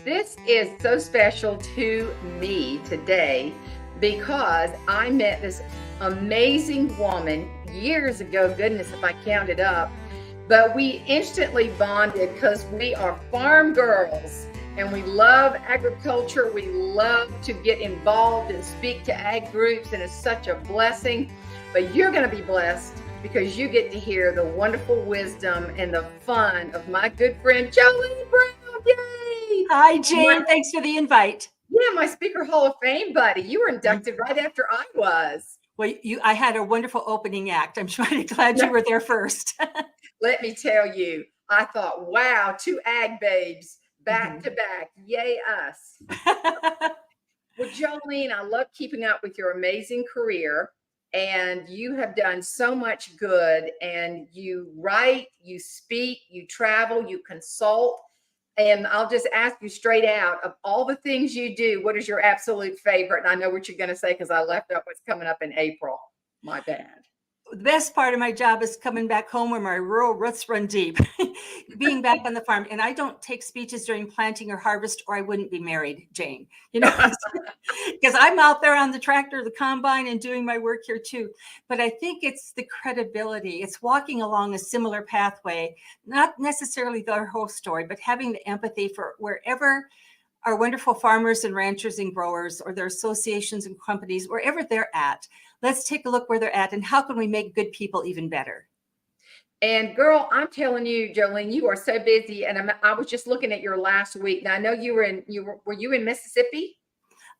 This is so special to me today because I met this amazing woman years ago. Goodness, if I counted up, but we instantly bonded because we are farm girls and we love agriculture. We love to get involved and speak to ag groups, and it's such a blessing. But you're going to be blessed because you get to hear the wonderful wisdom and the fun of my good friend Jolene Brown. Yay! Hi, Jane. Thanks for the invite. Yeah, my Speaker Hall of Fame buddy. You were inducted right after I was. Well, I had a wonderful opening act. I'm really glad you were there first. Let me tell you, I thought, wow, two ag babes back to back. Yay, us. Well, Jolene, I love keeping up with your amazing career. And you have done so much good. And you write, you speak, you travel, you consult. And I'll just ask you straight out, of all the things you do, what is your absolute favorite? And I know what you're going to say because I left out what's coming up in April. My bad. The best part of my job is coming back home where my rural roots run deep, being back on the farm. And I don't take speeches during planting or harvest, or I wouldn't be married, Jane, because I'm out there on the tractor, the combine, and doing my work here too. But I think it's the credibility. It's walking along a similar pathway, not necessarily their whole story, but having the empathy for wherever our wonderful farmers and ranchers and growers or their associations and companies, wherever they're at. Let's take a look where they're at and how can we make good people even better? And girl, I'm telling you, Jolene, you are so busy. And I was just looking at your last week. Now I know were you in Mississippi?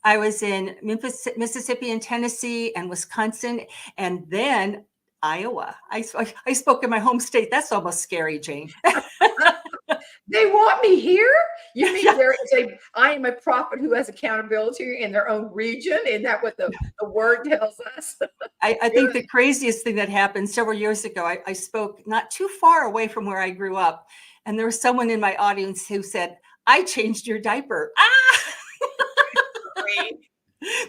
I was in Memphis, Mississippi and Tennessee and Wisconsin, and then Iowa. I spoke in my home state. That's almost scary, Jane. They want me here? You mean there is I am a prophet who has accountability in their own region? Isn't that what the word tells us? I think the craziest thing that happened several years ago, I spoke not too far away from where I grew up. And there was someone in my audience who said, I changed your diaper.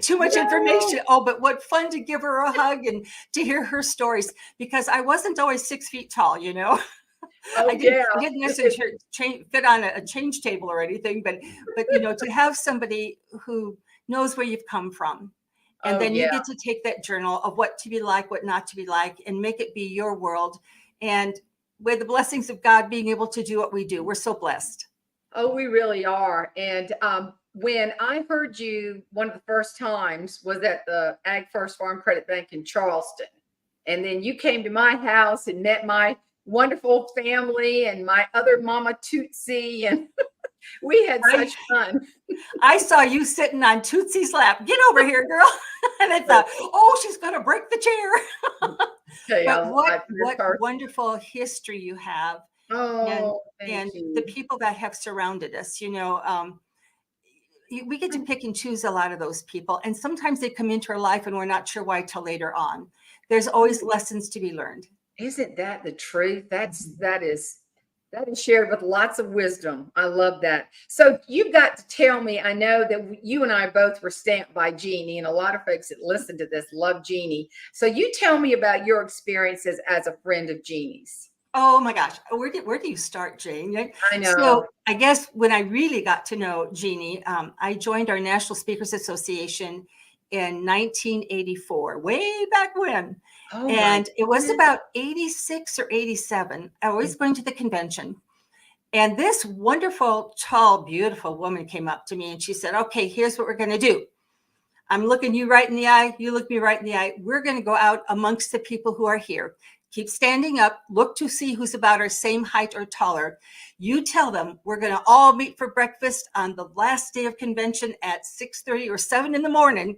Too much information. Oh, but what fun to give her a hug and to hear her stories, because I wasn't always 6 feet tall, you know. Oh, I didn't necessarily fit on a change table or anything, but to have somebody who knows where you've come from, and then you get to take that journal of what to be like, what not to be like, and make it be your world. And with the blessings of God, being able to do what we do, we're so blessed. Oh, we really are. And when I heard you, one of the first times was at the Ag First Farm Credit Bank in Charleston. And then you came to my house and met my wonderful family and my other mama Tootsie, and we had such fun. I saw you sitting on Tootsie's lap. Get over here, girl. And I thought, oh, she's going to break the chair. But what wonderful history you have. Oh, and the people that have surrounded us, we get to pick and choose a lot of those people. And sometimes they come into our life and we're not sure why till later on. There's always lessons to be learned. Isn't that the truth? That is shared with lots of wisdom. I love that. So you've got to tell me, I know that you and I both were stamped by Jeannie, and a lot of folks that listen to this love Jeannie. So you tell me about your experiences as a friend of Jeannie's. Oh my gosh. Where do you start, Jane? I know. So I guess when I really got to know Jeannie, I joined our National Speakers Association in 1984, way back when. Oh, and it was about 86 or 87. I was going to the convention. And this wonderful, tall, beautiful woman came up to me and she said, okay, here's what we're going to do. I'm looking you right in the eye. You look me right in the eye. We're going to go out amongst the people who are here. Keep standing up. Look to see who's about our same height or taller. You tell them we're going to all meet for breakfast on the last day of convention at 6:30 or 7 in the morning.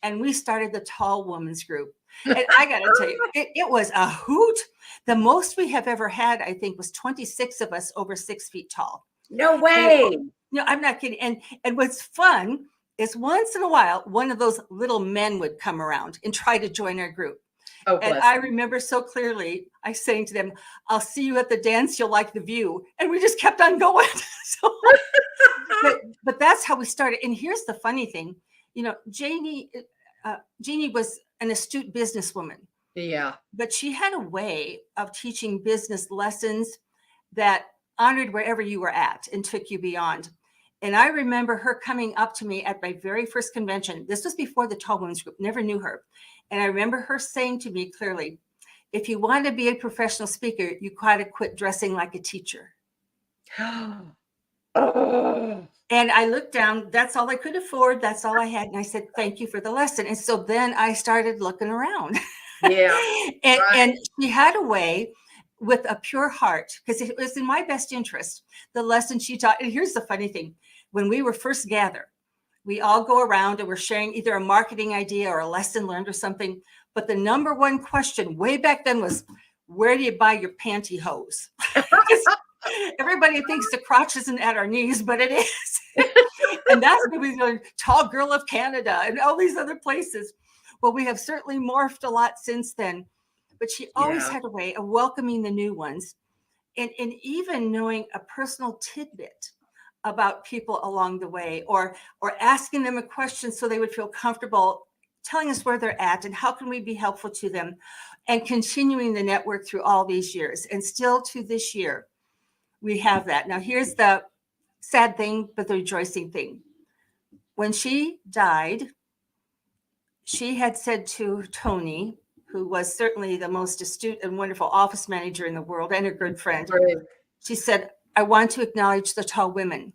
And we started the Tall Women's Group. And I got to tell you, it was a hoot. The most we have ever had, I think, was 26 of us over 6 feet tall. No way. No, I'm not kidding. And what's fun is once in a while, one of those little men would come around and try to join our group. Oh, and I remember so clearly, I saying to them, I'll see you at the dance. You'll like the view. And we just kept on going. But that's how we started. And here's the funny thing. Jeannie was an astute businesswoman. Yeah. But she had a way of teaching business lessons that honored wherever you were at and took you beyond. And I remember her coming up to me at my very first convention. This was before the Tall Women's Group, never knew her. And I remember her saying to me clearly, if you want to be a professional speaker, you got to quit dressing like a teacher. Oh. And I looked down, that's all I could afford. That's all I had. And I said, thank you for the lesson. And so then I started looking around. Yeah. And she had a way with a pure heart, because it was in my best interest, the lesson she taught. And here's the funny thing. When we were first gathered, we all go around and we're sharing either a marketing idea or a lesson learned or something. But the number one question way back then was, where do you buy your pantyhose? Everybody thinks the crotch isn't at our knees, but it is. And that's when we learned Tall Girl of Canada and all these other places. Well, we have certainly morphed a lot since then, but she always had a way of welcoming the new ones, and even knowing a personal tidbit about people along the way, or asking them a question so they would feel comfortable telling us where they're at and how can we be helpful to them, and continuing the network through all these years. And still to this year, we have that. Now, here's the sad thing, but the rejoicing thing. When she died, she had said to Tony, who was certainly the most astute and wonderful office manager in the world and a good friend, she said, I want to acknowledge the tall women.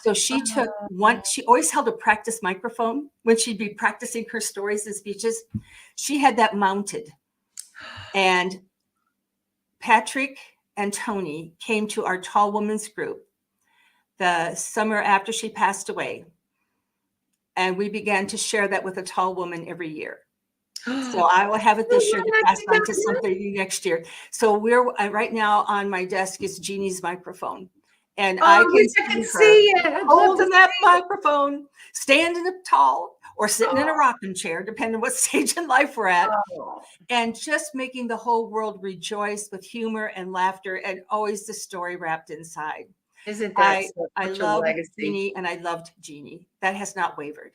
So she took one, she always held a practice microphone when she'd be practicing her stories and speeches. She had that mounted. And Patrick and Tony came to our Tall Women's Group the summer after she passed away. And we began to share that with a tall woman every year. So I will have it this year to pass on to somebody next year. So we're right now on my desk is Jeannie's microphone. And I can see her holding that microphone, standing up tall or sitting in a rocking chair, depending on what stage in life we're at, and just making the whole world rejoice with humor and laughter, and always the story wrapped inside. Isn't that I love Jeannie, and I loved Jeannie. That has not wavered.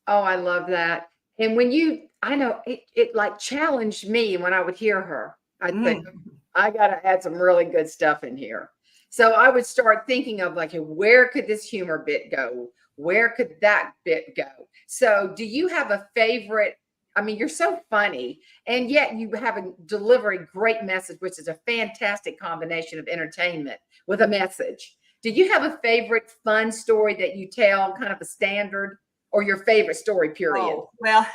Oh, I love that. And when I know it like challenged me when I would hear her. I'd think, I got to add some really good stuff in here. So I would start thinking of like, where could this humor bit go? Where could that bit go? So do you have a favorite? I mean, you're so funny, and yet you have a delivery great message, which is a fantastic combination of entertainment with a message. Do you have a favorite fun story that you tell, kind of a standard, or your favorite story, period? Oh, well,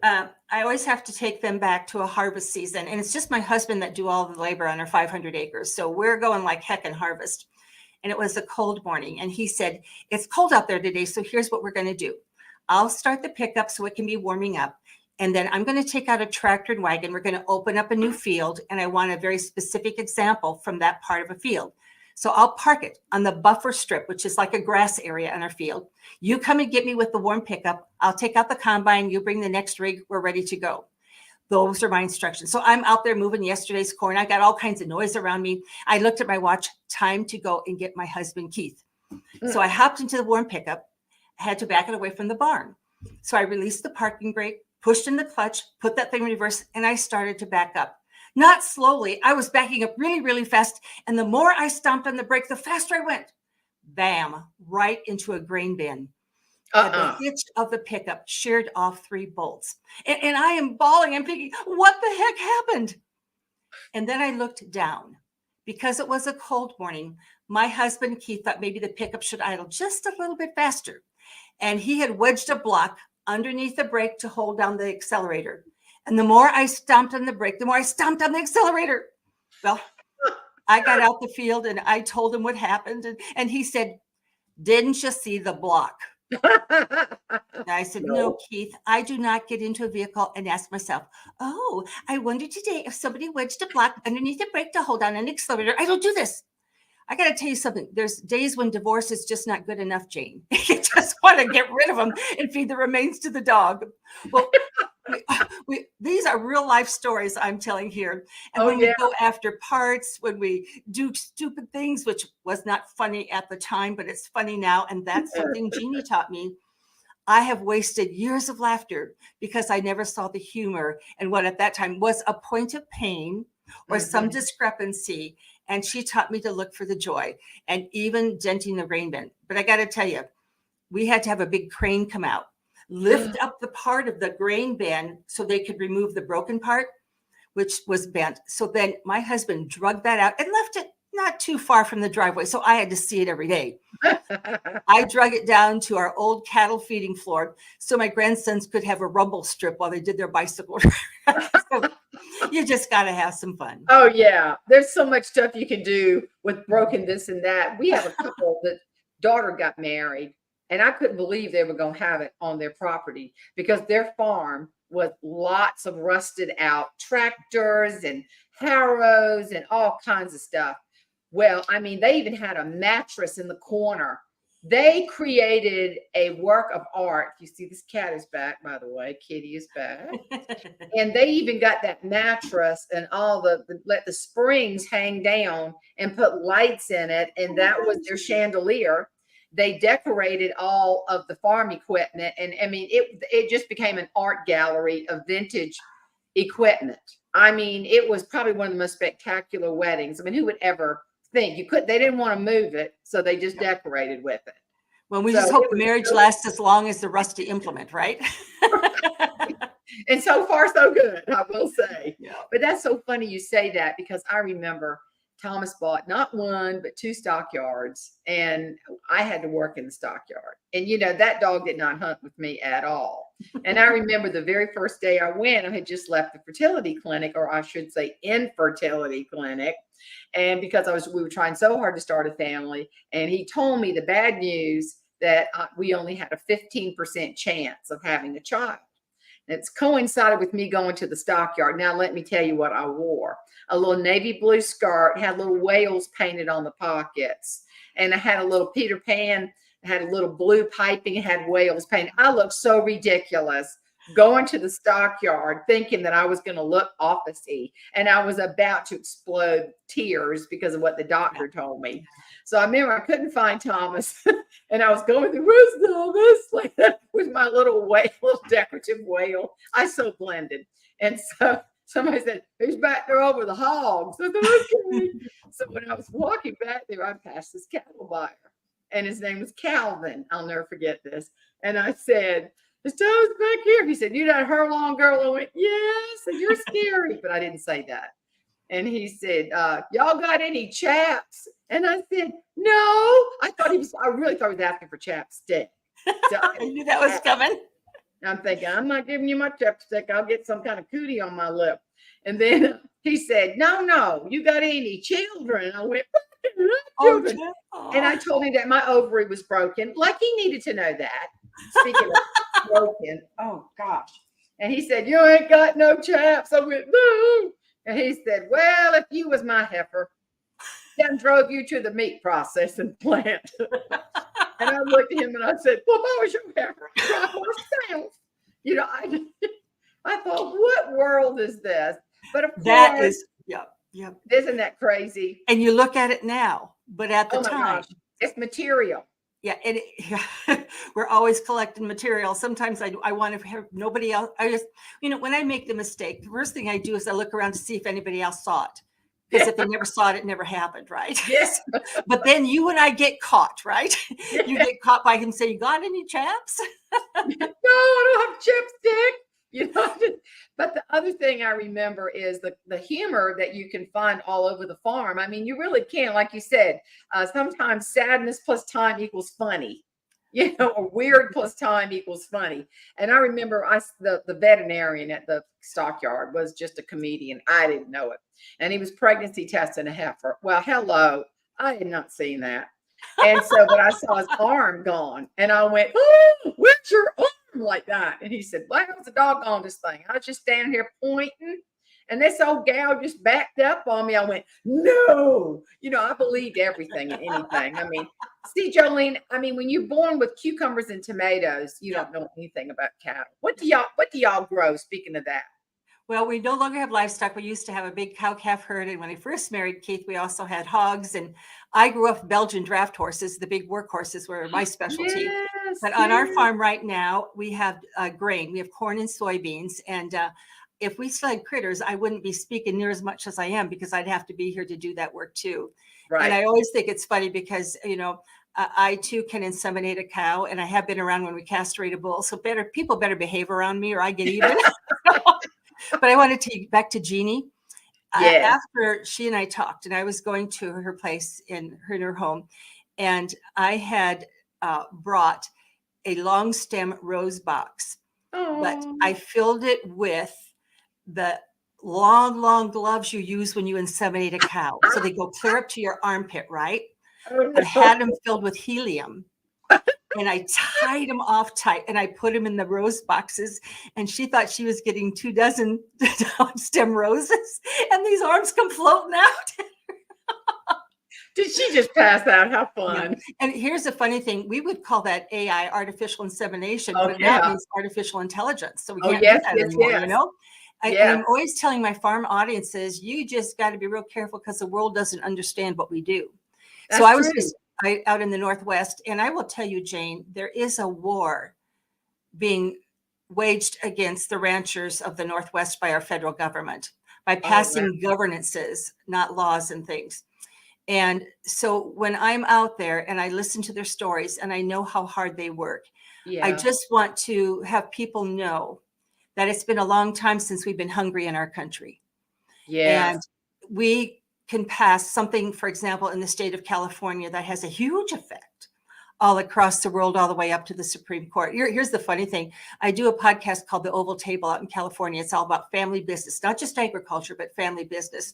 I always have to take them back to a harvest season, and it's just my husband that do all the labor on our 500 acres. So we're going like heck in harvest. And it was a cold morning, and he said, it's cold out there today, so here's what we're going to do. I'll start the pickup so it can be warming up. And then I'm going to take out a tractor and wagon. We're going to open up a new field, and I want a very specific example from that part of a field. So I'll park it on the buffer strip, which is like a grass area on our field. You come and get me with the warm pickup. I'll take out the combine. You bring the next rig. We're ready to go. Those are my instructions. So I'm out there moving yesterday's corn. I got all kinds of noise around me. I looked at my watch, time to go and get my husband, Keith. So I hopped into the warm pickup. I had to back it away from the barn. So I released the parking brake, pushed in the clutch, put that thing in reverse, and I started to back up. Not slowly. I was backing up really, really fast. And the more I stomped on the brake, the faster I went. Bam, right into a grain bin. And the hitch of the pickup sheared off 3 bolts. And I am bawling. I'm thinking, what the heck happened? And then I looked down. Because it was a cold morning, my husband, Keith, thought maybe the pickup should idle just a little bit faster. And he had wedged a block underneath the brake to hold down the accelerator. And the more I stomped on the brake, the more I stomped on the accelerator. Well, I got out the field and I told him what happened. And he said, didn't you see the block? And I said, no, Keith, I do not get into a vehicle and ask myself, oh, I wonder today if somebody wedged a block underneath the brake to hold down an accelerator. I don't do this. I got to tell you something. There's days when divorce is just not good enough, Jane. You just want to get rid of them and feed the remains to the dog. Well, these are real life stories I'm telling here. And when we go after parts, when we do stupid things, which was not funny at the time, but it's funny now. And that's something Jeannie taught me. I have wasted years of laughter because I never saw the humor and what at that time was a point of pain or some discrepancy. And she taught me to look for the joy and even denting the grain bin. But I got to tell you, we had to have a big crane come out, lift up the part of the grain bin so they could remove the broken part, which was bent. So then my husband drug that out and left it not too far from the driveway. So I had to see it every day. I drug it down to our old cattle feeding floor so my grandsons could have a rumble strip while they did their bicycle. So you just got to have some fun. Oh, yeah. There's so much stuff you can do with broken this and that. We have a couple that daughter got married, and I couldn't believe they were going to have it on their property because their farm was lots of rusted out tractors and harrows and all kinds of stuff. Well, I mean, they even had a mattress in the corner. They created a work of art. You see, this cat is back, by the way. Kitty is back. And they even got that mattress and all let the springs hang down and put lights in it. And that was their chandelier. They decorated all of the farm equipment. And I mean, it just became an art gallery of vintage equipment. I mean, it was probably one of the most spectacular weddings. I mean, who would ever think they didn't want to move it, so they just decorated with it. Well, we just hope the marriage lasts as long as the rusty implement, right? And so far, so good, I will say. Yeah. But that's so funny you say that because I remember Thomas bought not one, but 2 stockyards, and I had to work in the stockyard. And, that dog did not hunt with me at all. And I remember the very first day I went, I had just left the fertility clinic, or I should say infertility clinic. And because we were trying so hard to start a family, and he told me the bad news that we only had a 15% chance of having a child. It's coincided with me going to the stockyard. Now, let me tell you what I wore. A little navy blue skirt, had little whales painted on the pockets. And I had a little Peter Pan, had a little blue piping, had whales painted. I looked so ridiculous going to the stockyard thinking that I was going to look officey. And I was about to explode tears because of what the doctor told me. So I remember I couldn't find Thomas. And I was going through, where's Thomas? Like that with my little decorative whale. I so blended. And so somebody said, he's back there over the hogs. I said, okay. So when I was walking back there, I passed this cattle buyer. And his name was Calvin. I'll never forget this. And I said, is Thomas back here? He said, you that Hurlong girl? I went, yes. And you're scary. But I didn't say that. And he said, y'all got any chaps? And I said, no. I really thought he was asking for chapstick. So I knew that was coming. I'm thinking, I'm not giving you my chapstick. I'll get some kind of cootie on my lip. And then he said, no, you got any children? I went, children. Oh, and I told him that my ovary was broken. Like he needed to know that. Speaking of broken, oh gosh. And he said, you ain't got no chaps. I went, no. And he said, well, if you was my heifer, then drove you to the meat processing plant. And I looked at him and I said, well, if I was your heifer, I'd drive myself. I thought, what world is this? But of course, yeah. Isn't that crazy? And you look at it now, but at the time, it's material. Yeah, and we're always collecting material. Sometimes I want to have nobody else. I just, when I make the mistake, the first thing I do is I look around to see if anybody else saw it. Because if they never saw it, it never happened, right? Yes. But then you and I get caught, right? You get caught by him saying, you got any chaps? No, I don't have chipstick. But the other thing I remember is the humor that you can find all over the farm. I mean, you really can, like you said, sometimes sadness plus time equals funny. Or weird plus time equals funny. And I remember the veterinarian at the stockyard was just a comedian. I didn't know it. And he was pregnancy testing a heifer. Well, hello. I had not seen that. And so, but I saw his arm gone. And I went, oh, where's your arm like that? And he said, well, how's the dog on this thing? I was just standing here pointing. And this old gal just backed up on me. I went, no. I believed everything and anything. I mean, see, Jolene, when you're born with cucumbers and tomatoes, you don't know anything about cattle. What do y'all grow, speaking of that? Well, we no longer have livestock. We used to have a big cow-calf herd. And when I first married Keith, we also had hogs. And I grew up Belgian draft horses. The big work horses were my specialty. Yes, but on our farm right now, we have grain. We have corn and soybeans. And if we still had critters, I wouldn't be speaking near as much as I am because I'd have to be here to do that work too. Right. And I always think it's funny because, I too can inseminate a cow, and I have been around when we castrate a bull. So people better behave around me or I get even. But I want to take you back to Jeannie. Yeah. After she and I talked, and I was going to her place in her home, and I had brought a long stem rose box, but I filled it with the long gloves you use when you inseminate a cow. So they go clear up to your armpit, right? I had them filled with helium. And I tied them off tight, and I put them in the rose boxes. And she thought she was getting 24 stem roses, and these arms come floating out. Did she just pass out? How fun. Yeah. And here's the funny thing. We would call that AI, artificial insemination, but yeah. that means artificial intelligence. So we can't yes, do that anymore, yes. you know? Yeah. And I'm always telling my farm audiences, you just got to be real careful because the world doesn't understand what we do. That's so I was true. just out in the Northwest, and I will tell you, Jane, there is a war being waged against the ranchers of the Northwest by our federal government by passing governances, not laws and things. And so when I'm out there and I listen to their stories and I know how hard they work, I just want to have people know that it's been a long time since we've been hungry in our country. Yeah. And we can pass something, for example, in the state of California that has a huge effect all across the world, all the way up to the Supreme Court. Here's the funny thing. I do a podcast called The Oval Table out in California. It's all about family business, not just agriculture, but family business.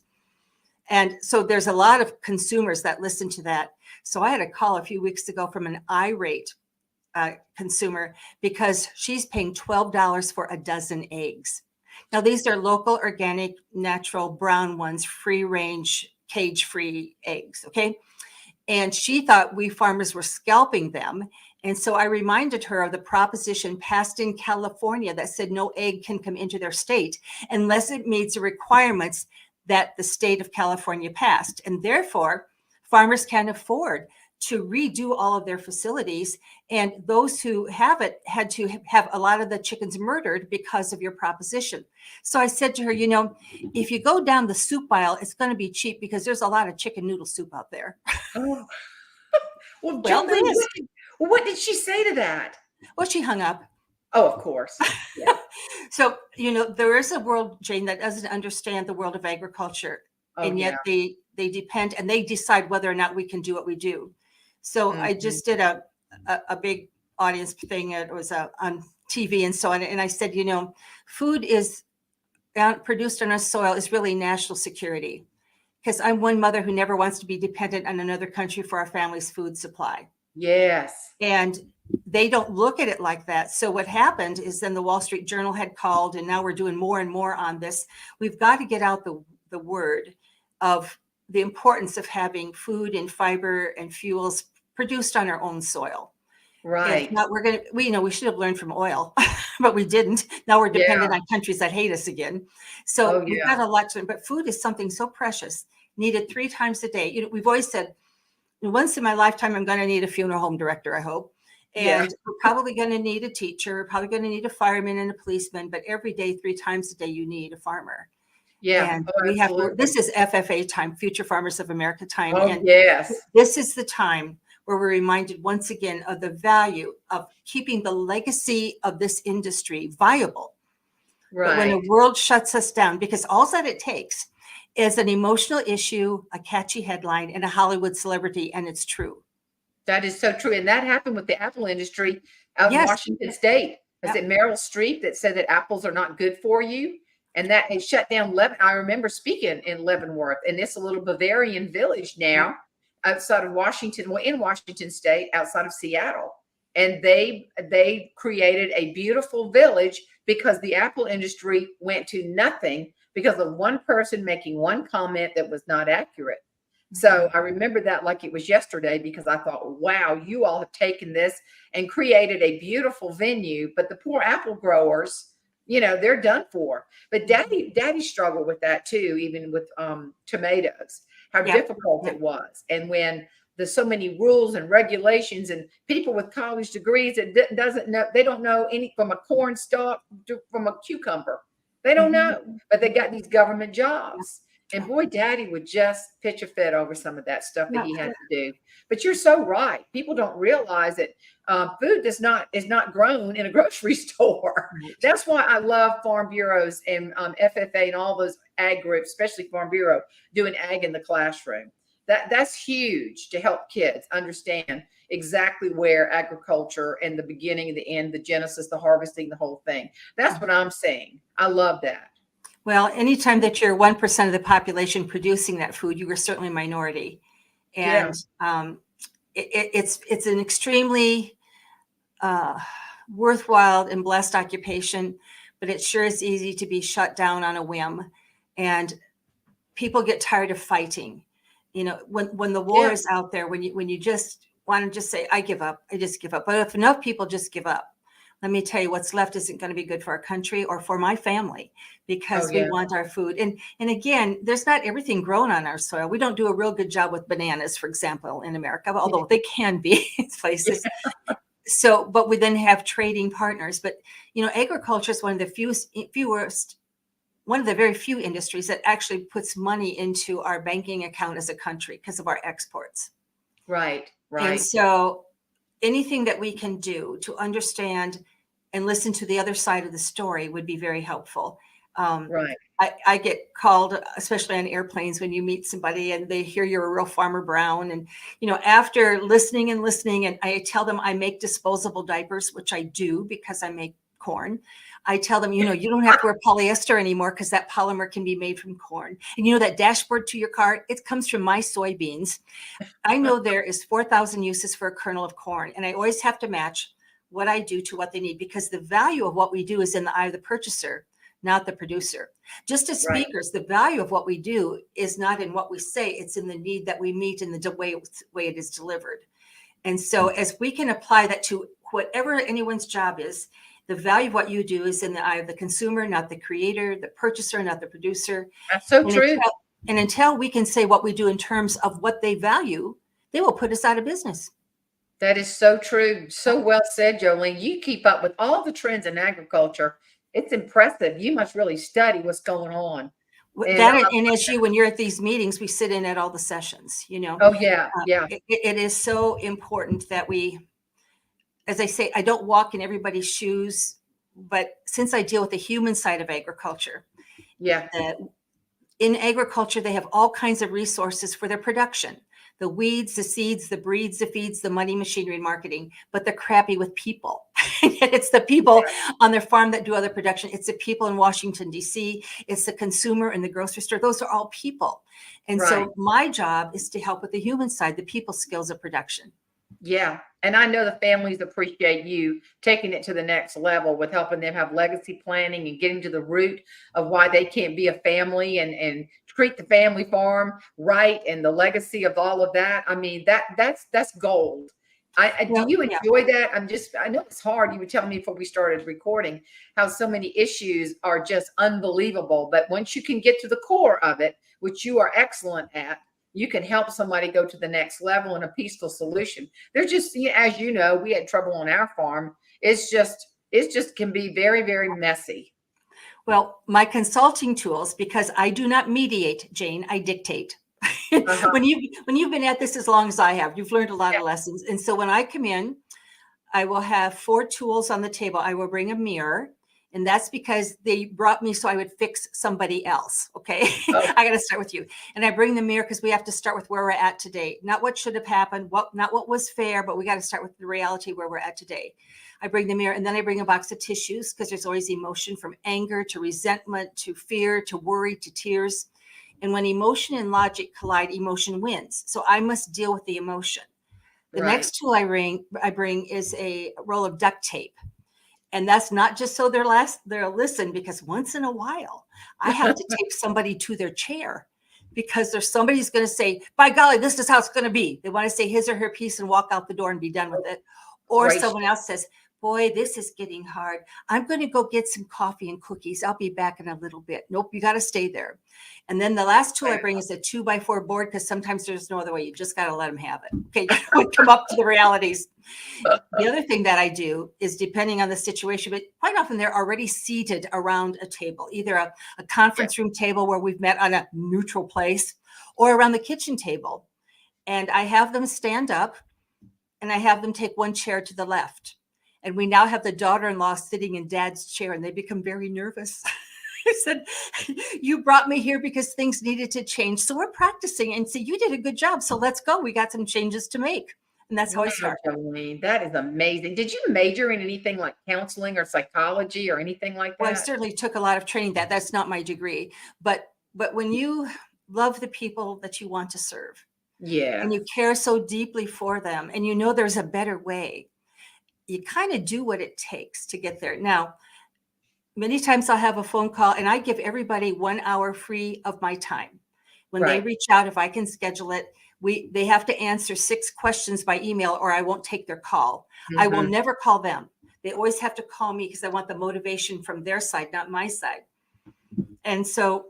And so there's a lot of consumers that listen to that. So I had a call a few weeks ago from an irate consumer because she's paying $12 for a dozen eggs. Now, these are local, organic, natural, brown ones, free range, cage-free eggs, okay? And she thought we farmers were scalping them. And so I reminded her of the proposition passed in California that said no egg can come into their state unless it meets the requirements that the state of California passed. And therefore, farmers can't afford to redo all of their facilities. And those who have it had to have a lot of the chickens murdered because of your proposition. So I said to her, if you go down the soup aisle, it's going to be cheap because there's a lot of chicken noodle soup out there. Oh. Well, Jolene, what did she say to that? Well, she hung up. Oh, of course. Yeah. So, there is a world, Jane, that doesn't understand the world of agriculture. And yet they depend and they decide whether or not we can do what we do. So I just did a big audience thing. It was on TV and so on. And I said, food is produced on our soil is really national security. Because I'm one mother who never wants to be dependent on another country for our family's food supply. Yes. And they don't look at it like that. So what happened is then the Wall Street Journal had called, and now we're doing more and more on this. We've got to get out the word of the importance of having food and fiber and fuels produced on our own soil. Right. If not, we should have learned from oil, but we didn't. Now we're dependent on countries that hate us again. So we've got a lot to learn, but food is something so precious, needed 3 times a day. We've always said, once in my lifetime, I'm going to need a funeral home director, I hope. And we're probably going to need a teacher, probably going to need a fireman and a policeman, but every day, 3 times a day, you need a farmer. Yeah. And we have this is FFA time, Future Farmers of America time. Oh, and yes. This is the time where we're reminded once again of the value of keeping the legacy of this industry viable. Right. But when the world shuts us down, because all that it takes is an emotional issue, a catchy headline, and a Hollywood celebrity, and it's true. That is so true. And that happened with the apple industry out in Washington State. Was it Meryl Streep that said that apples are not good for you? And that it shut down I remember speaking in Leavenworth, and it's a little Bavarian village now outside of Washington, in Washington State, outside of Seattle. And they created a beautiful village because the apple industry went to nothing because of one person making one comment that was not accurate. So I remember that like it was yesterday because I thought, wow, you all have taken this and created a beautiful venue, but the poor apple growers, they're done for. But daddy struggled with that too, even with tomatoes, how difficult it was. And when there's so many rules and regulations and people with college degrees that they don't know any from a corn stalk from a cucumber. They don't Mhm. know, but they got these government jobs. And Yeah. boy, Daddy would just pitch a fit over some of that stuff that Yeah. he had to do. But you're so right. People don't realize that food is not grown in a grocery store. Right. That's why I love farm bureaus and FFA and all those ag groups, especially Farm Bureau, doing ag in the classroom. That's huge to help kids understand exactly where agriculture and the beginning and the end, the genesis, the harvesting, the whole thing. That's what I'm saying. I love that. Well, anytime that you're 1% of the population producing that food, you are certainly a minority. Yeah. And it's an extremely worthwhile and blessed occupation, but it sure is easy to be shut down on a whim. And people get tired of fighting. You know, when the war Yeah. is out there, when you just want to just say, I give up, I just give up. But if enough people just give up, let me tell you, what's left isn't going to be good for our country or for my family, because Oh, we yeah. want our food. And again, there's not everything grown on our soil. We don't do a real good job with bananas, for example, in America, although they can be in places. So, but we then have trading partners. But, you know, agriculture is one of the fewest, one of the very few industries that actually puts money into our banking account as a country because of our exports. Right. And Right. so anything that we can do to understand and listen to the other side of the story would be very helpful. Right. I get called, especially on airplanes, when you meet somebody and they hear you're a real Farmer Brown. And, you know, after listening and listening, and I tell them I make disposable diapers, which I do because I make corn. I tell them, you know, you don't have to wear polyester anymore because that polymer can be made from corn. And you know, that dashboard to your car, it comes from my soybeans. I know there is 4,000 uses for a kernel of corn, and I always have to match what I do to what they need, because the value of what we do is in the eye of the purchaser, not the producer. Just as Right. speakers, the value of what we do is not in what we say, it's in the need that we meet and the way it is delivered. And so as we can apply that to whatever anyone's job is, the value of what you do is in the eye of the consumer, not the creator, the purchaser, not the producer. That's so And true. until we can say what we do in terms of what they value, they will put us out of business. That is so true. So well said, Jolene. You keep up with all the trends in agriculture. It's impressive. You must really study what's going on. And That, and as you, when you're at these meetings, we sit in at all the sessions, you know. oh yeah, yeah, It is so important that we, as I say, I don't walk in everybody's shoes, but since I deal with the human side of agriculture, yeah. in agriculture, they have all kinds of resources for their production. The weeds, the seeds, the breeds, the feeds, the money, machinery, and marketing, but they're crappy with people. It's the people on their farm that do other production. It's the people in Washington, D.C. It's the consumer in the grocery store. Those are all people. And Right. so my job is to help with the human side, the people skills of production. Yeah. And I know the families appreciate you taking it to the next level with helping them have legacy planning and getting to the root of why they can't be a family and treat the family farm right, and the legacy of all of that. I mean, that's gold. Do Well, you yeah. enjoy that? I know it's hard. You were telling me before we started recording how so many issues are just unbelievable. But once you can get to the core of it, which you are excellent at, you can help somebody go to the next level and a peaceful solution. There's just, as you know, we had trouble on our farm. It's just can be very, very messy. Well, my consulting tools, because I do not mediate, Jane, I dictate. Uh-huh. When you've been at this as long as I have, you've learned a lot Yeah. of lessons. And so when I come in, I will have 4 tools on the table. I will bring a mirror, and that's because they brought me so I would fix somebody else. Okay. Oh. I got to start with you. And I bring the mirror because we have to start with where we're at today, not what should have happened, not what was fair, but we got to start with the reality where we're at today. I bring the mirror, and then I bring a box of tissues, because there's always emotion, from anger to resentment to fear to worry to tears. And when emotion and logic collide, emotion wins. So I must deal with the emotion. The Right. next tool I bring is a roll of duct tape. And that's not just so they'll listen, because once in a while I have to tape somebody to their chair, because there's somebody's going to say, by golly, this is how it's going to be. They want to say his or her piece and walk out the door and be done with it. Or Great. someone else says, boy, this is getting hard. I'm going to go get some coffee and cookies. I'll be back in a little bit. Nope, you got to stay there. And then the last tool I bring is a 2x4 board, because sometimes there's no other way. You just got to let them have it. Okay, you got to come up to the realities. The other thing that I do is, depending on the situation, but quite often they're already seated around a table, either a conference room table where we've met on a neutral place, or around the kitchen table. And I have them stand up, and I have them take one chair to the left. And we now have the daughter-in-law sitting in dad's chair, and they become very nervous. I said, you brought me here because things needed to change. So we're practicing, and so you did a good job. So let's go. We got some changes to make. And that's how I started. Jolene, that is amazing. Did you major in anything like counseling or psychology or anything like that? Well, I certainly took a lot of training. That's not my degree. But when you love the people that you want to serve, and you care so deeply for them, and you know there's a better way, you kind of do what it takes to get there. Now, many times I'll have a phone call, and I give everybody 1 hour free of my time. When they reach out, if I can schedule it, they have to answer 6 questions by email, or I won't take their call. I will never call them. They always have to call me, because I want the motivation from their side, not my side. And so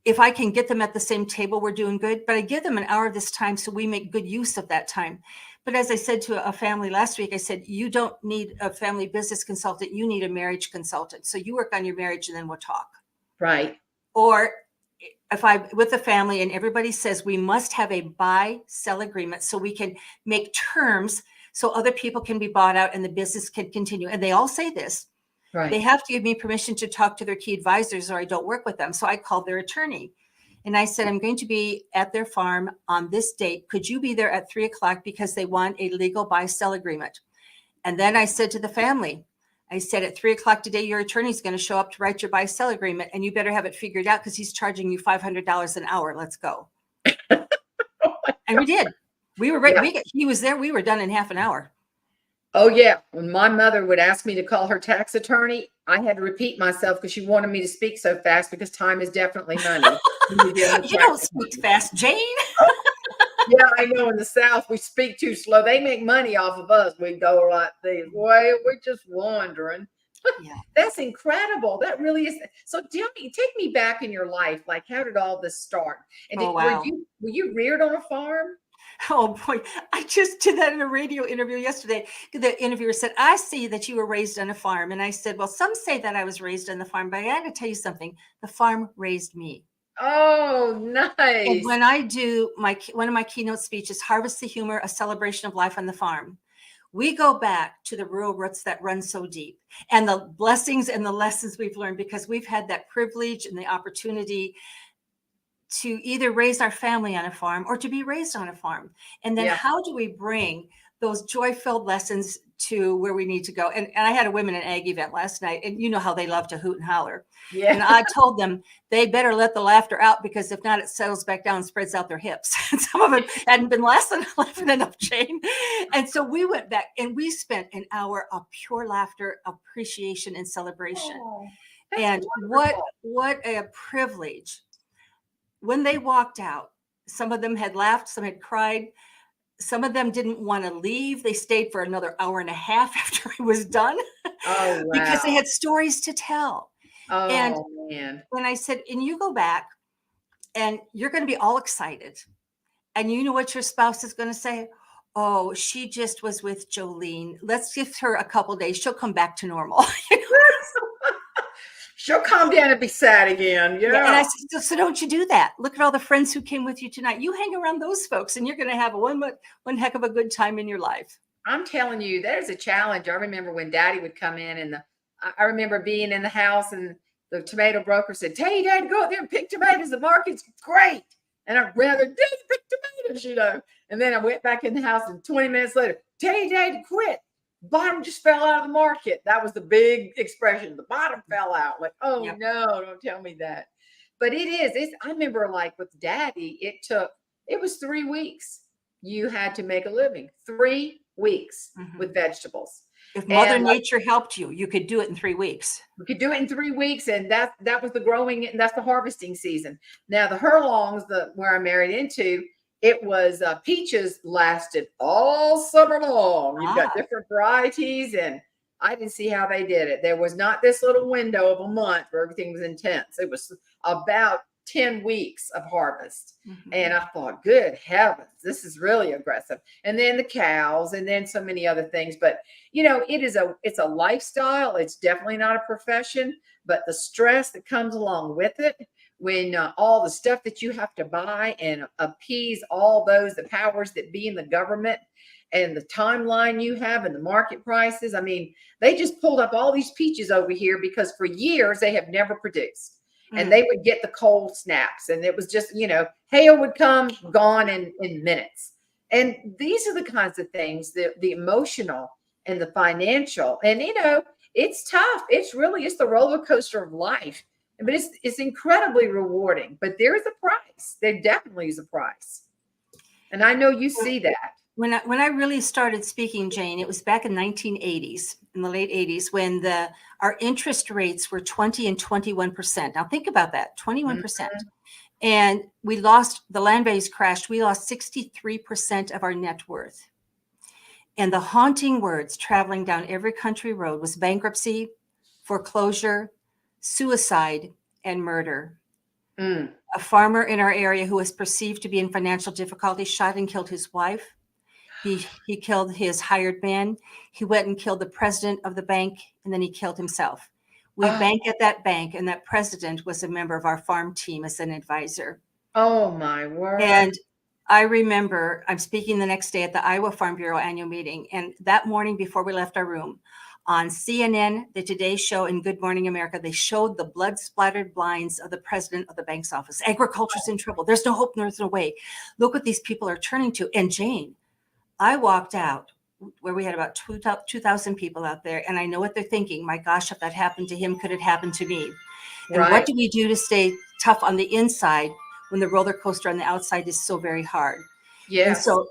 if I can get them at the same table, we're doing good. But I give them an hour of this time so we make good use of that time. But as I said to a family last week, I said, you don't need a family business consultant. You need a marriage consultant. So you work on your marriage, and then we'll talk. Right. Or if I'm with a family and everybody says we must have a buy-sell agreement so we can make terms so other people can be bought out and the business can continue. And they all say this. Right. They have to give me permission to talk to their key advisors, or I don't work with them. So I called their attorney. And I said, I'm going to be at their farm on this date. Could you be there at 3:00, because they want a legal buy-sell agreement? And then I said to the family, I said, at 3:00 today, your attorney's going to show up to write your buy-sell agreement, and you better have it figured out, because he's charging you $500 an hour. Let's go. And we did. We were ready. He was there. We were done in half an hour. Oh, yeah. When my mother would ask me to call her tax attorney, I had to repeat myself, because she wanted me to speak so fast, because time is definitely money. You don't speak fast, Jane. Yeah, I know. In the South, we speak too slow. They make money off of us. We go like this. Well, we're just wondering. Yeah. That's incredible. That really is. So tell me, take me back in your life. Like, how did all this start? And were you reared on a farm? Oh boy, I just did that in a radio interview yesterday. The interviewer said, I see that you were raised on a farm. And I said, well, some say that I was raised on the farm, but I got to tell you something. The farm raised me. Oh, nice. And when I do one of my keynote speeches, Harvest the Humor, a celebration of life on the farm, we go back to the rural roots that run so deep, and the blessings and the lessons we've learned, because we've had that privilege and the opportunity to either raise our family on a farm or to be raised on a farm. And then how do we bring those joy-filled lessons to where we need to go? And I had a women in ag event last night, and you know how they love to hoot and holler. Yeah. And I told them they better let the laughter out, because if not, it settles back down and spreads out their hips. And some of it hadn't been laughing enough, Jane. And so we went back and we spent an hour of pure laughter, appreciation, and celebration. Oh, and wonderful. What a privilege. When they walked out, some of them had laughed, some had cried. Some of them didn't want to leave. They stayed for another hour and a half after I was done. Oh, wow. Because they had stories to tell. Oh, and man. When I said, and you go back and you're going to be all excited, and you know what your spouse is going to say? Oh, she just was with Jolene. Let's give her a couple of days. She'll come back to normal. She'll calm down and be sad again. Yeah. And I said, so don't you do that. Look at all the friends who came with you tonight. You hang around those folks, and you're going to have one heck of a good time in your life. I'm telling you, there's a challenge. I remember when Daddy would come in, and I remember being in the house, and the tomato broker said, tell your dad to go out there and pick tomatoes. The market's great. And I'd rather pick tomatoes, And then I went back in the house, and 20 minutes later, tell your dad to quit. Bottom just fell out of the market. That was the big expression. The bottom fell out. Like, oh, no, don't tell me that. But I remember, like, with Daddy, it was 3 weeks. You had to make a living. 3 weeks with vegetables. If Mother Nature helped you, you could do it in 3 weeks. We could do it in 3 weeks. And that was the growing, and that's the harvesting season. Now, the Hurlongs, where I married into, it was peaches lasted all summer long. You've got different varieties, and I didn't see how they did it. There was not this little window of a month where everything was intense. It was about 10 weeks of harvest. Mm-hmm. And I thought, good heavens, this is really aggressive. And then the cows, and then so many other things. But it's a lifestyle. It's definitely not a profession, but the stress that comes along with it, when all the stuff that you have to buy and appease all the powers that be in the government, and the timeline you have and the market prices. I mean, they just pulled up all these peaches over here because for years they have never produced. And they would get the cold snaps, and it was just, hail would come, gone in minutes. And these are the kinds of things, the emotional and the financial. And, it's tough. It's the roller coaster of life. But it's incredibly rewarding. But there is a price. There definitely is a price. And I know you see that. When I really started speaking, Jane, it was back in 1980s, in the late 80s, when our interest rates were 20 and 21%. Now think about that, 21%. Mm-hmm. And the land values crashed. We lost 63% of our net worth. And the haunting words traveling down every country road was bankruptcy, foreclosure, suicide, and murder. A farmer in our area who was perceived to be in financial difficulty shot and killed his wife. He killed his hired man. He went and killed the president of the bank, and then he killed himself. We bank at that bank, and that president was a member of our farm team as an advisor. Oh, my word. And I remember I'm speaking the next day at the Iowa Farm Bureau annual meeting. And that morning before we left our room, on CNN, the Today Show, and Good Morning America, they showed the blood-splattered blinds of the president of the bank's office. Agriculture's in trouble. There's no hope, there's no way. Look what these people are turning to. And Jane, I walked out where we had about 2,000 people out there, and I know what they're thinking. My gosh, if that happened to him, could it happen to me? And what do we do to stay tough on the inside when the roller coaster on the outside is so very hard? Yes. And so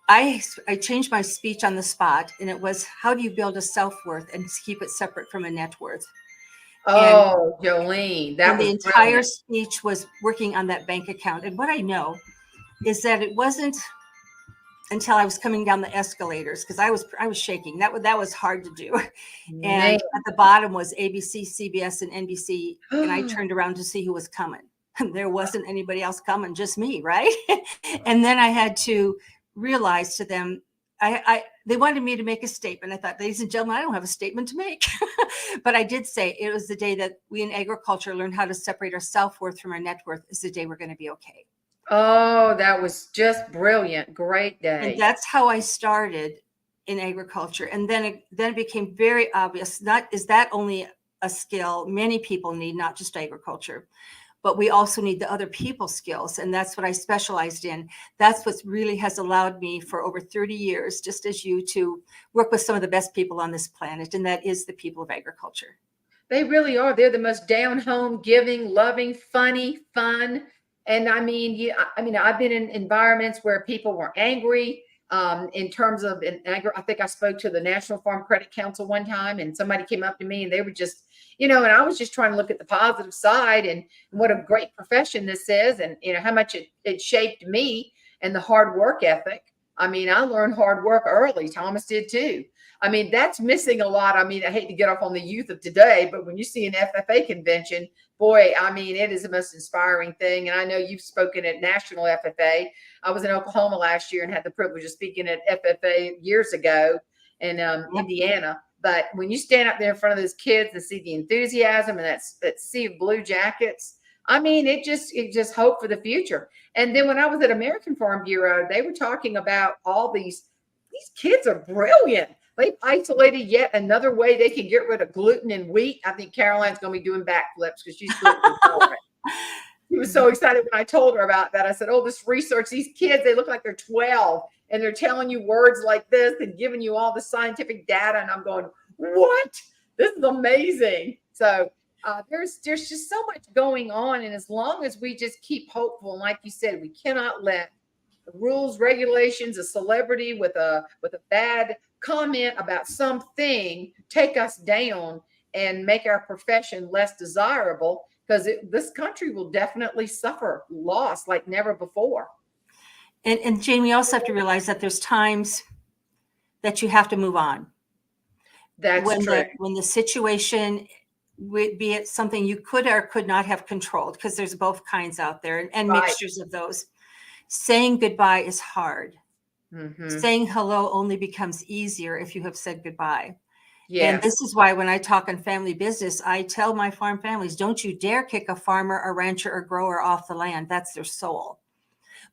I changed my speech on the spot, and it was, how do you build a self-worth and keep it separate from a net worth? Oh, and Jolene, that was the entire brilliant. Speech was working on that bank account. And what I know is that it wasn't until I was coming down the escalators, because I was shaking. That was hard to do. And at the bottom was ABC, CBS, and NBC. And I turned around to see who was coming. There wasn't anybody else coming, just me, right? And then I had to realize to them, they wanted me to make a statement. I thought, ladies and gentlemen, I don't have a statement to make. But I did say it was the day that we in agriculture learned how to separate our self-worth from our net worth is the day we're going to be okay. Oh, that was just brilliant. Great day. And that's how I started in agriculture. And then it became very obvious, that only a skill many people need, not just agriculture, but we also need the other people's skills. And that's what I specialized in. That's what really has allowed me for over 30 years, just as you, to work with some of the best people on this planet. And that is the people of agriculture. They really are. They're the most down home, giving, loving, funny, fun. And I mean, I've been in environments where people were angry in terms of, I think I spoke to the National Farm Credit Council one time, and somebody came up to me and they were just, and I was just trying to look at the positive side and what a great profession this is, and, how much it shaped me and the hard work ethic. I mean, I learned hard work early. Thomas did too. I mean, that's missing a lot. I mean, I hate to get off on the youth of today, but when you see an FFA convention, boy, I mean, it is the most inspiring thing. And I know you've spoken at National FFA. I was in Oklahoma last year and had the privilege of speaking at FFA years ago in Indiana. But when you stand up there in front of those kids and see the enthusiasm and that sea of blue jackets, I mean, it just hope for the future. And then when I was at American Farm Bureau, they were talking about all these kids are brilliant. They've isolated yet another way they can get rid of gluten and wheat. I think Caroline's going to be doing backflips because she's gluten intolerant. She was so excited when I told her about that. I said, oh, this research, these kids, they look like they're 12 and they're telling you words like this and giving you all the scientific data. And I'm going, what? This is amazing. So there's just so much going on. And as long as we just keep hopeful, and like you said, we cannot let the rules, regulations, a celebrity with a bad comment about something take us down and make our profession less desirable, because this country will definitely suffer loss like never before. And Jane, we also have to realize that there's times that you have to move on. That's true. When the situation would be it something you could or could not have controlled, because there's both kinds out there and Right. mixtures of those. Saying goodbye is hard. Saying hello only becomes easier if you have said goodbye. Yes. And this is why when I talk on family business, I tell my farm families, don't you dare kick a farmer, a rancher, or grower off the land. That's their soul.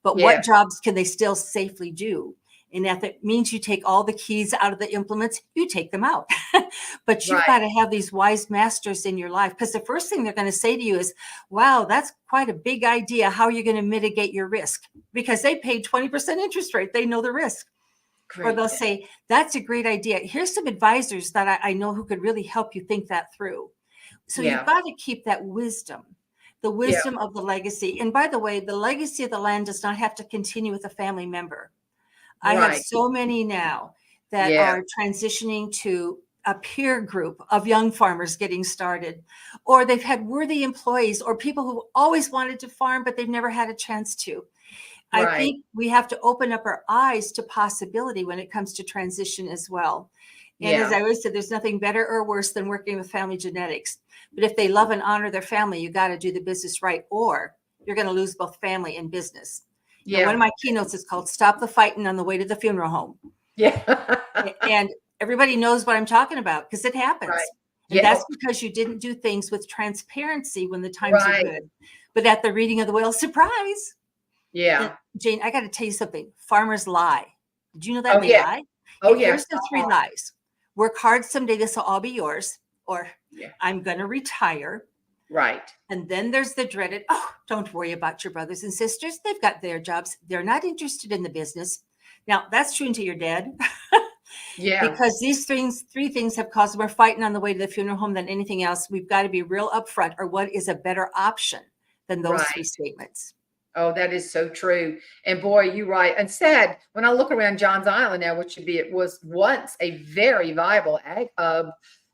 But what jobs can they still safely do? And if it means you take all the keys out of the implements, you take them out. But you've got to have these wise masters in your life, because the first thing they're going to say to you is, wow, that's quite a big idea. How are you going to mitigate your risk? Because they paid 20% interest rate. They know the risk. Great. Or they'll say, that's a great idea. Here's some advisors that I know who could really help you think that through. So you've got to keep that wisdom. The wisdom of the legacy. And by the way, the legacy of the land does not have to continue with a family member. I have so many now that are transitioning to a peer group of young farmers getting started, or they've had worthy employees or people who always wanted to farm, but they've never had a chance to. I think we have to open up our eyes to possibility when it comes to transition as well. And as I always said, there's nothing better or worse than working with family genetics. But if they love and honor their family, you got to do the business right, or you're going to lose both family and business. Yeah. One of my keynotes is called Stop the Fighting on the Way to the Funeral Home. Yeah. And everybody knows what I'm talking about because it happens. Right. And that's because you didn't do things with transparency when the times are good. But at the reading of the will, surprise. Yeah. And Jane, I got to tell you something. Farmers lie. Did you know that they lie? Oh, yeah. Here's the 3 lies. Work hard someday. This will all be yours. Or I'm going to retire. Right. And then there's the dreaded, oh, don't worry about your brothers and sisters. They've got their jobs. They're not interested in the business. Now, that's true until you're dead. Because these 3 things have caused more fighting on the way to the funeral home than anything else. We've got to be real upfront, or what is a better option than those 3 statements. Oh, that is so true. And boy, you're right. And sad, when I look around Johns Island now, which it was once a very viable ag hub,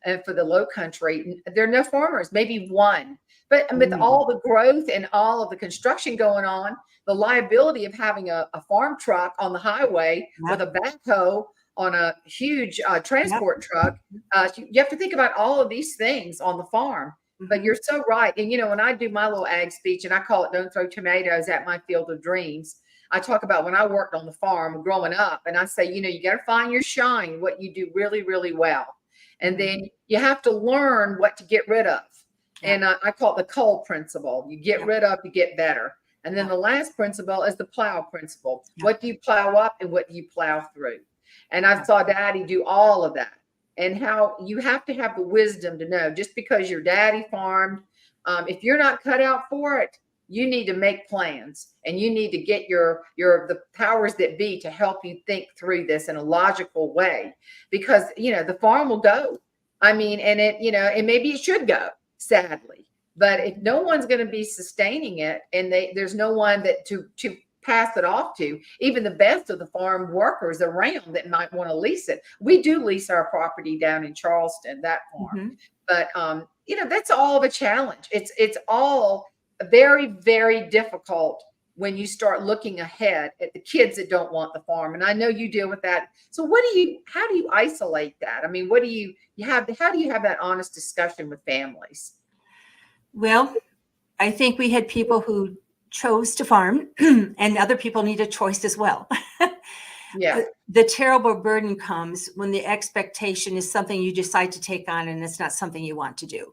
and for the low country, there are no farmers, maybe 1. But with all the growth and all of the construction going on, the liability of having a farm truck on the highway with a backhoe on a huge transport truck, you have to think about all of these things on the farm. But you're so right. And, you know, when I do my little ag speech, and I call it Don't Throw Tomatoes at My Field of Dreams, I talk about when I worked on the farm growing up, and I say, you know, you got to find your shine, what you do really, really well. And then you have to learn what to get rid of. And I call it the coal principle. You get rid of, you get better. And then the last principle is the plow principle. What do you plow up and what do you plow through? And I saw Daddy do all of that. And how you have to have the wisdom to know, just because your daddy farmed, if you're not cut out for it, you need to make plans, and you need to get the powers that be to help you think through this in a logical way, because, you know, the farm will go. I mean, and it, you know, and maybe it should go, sadly, but if no one's going to be sustaining it, and there's no one that to pass it off to, even the best of the farm workers around that might want to lease it. We do lease our property down in Charleston, that farm. But, you know, that's all of a challenge. It's all very, very difficult when you start looking ahead at the kids that don't want the farm. And I know you deal with that. So how do you isolate that? I mean, how do you have that honest discussion with families? Well, I think we had people who chose to farm and other people need a choice as well. The terrible burden comes when the expectation is something you decide to take on and it's not something you want to do.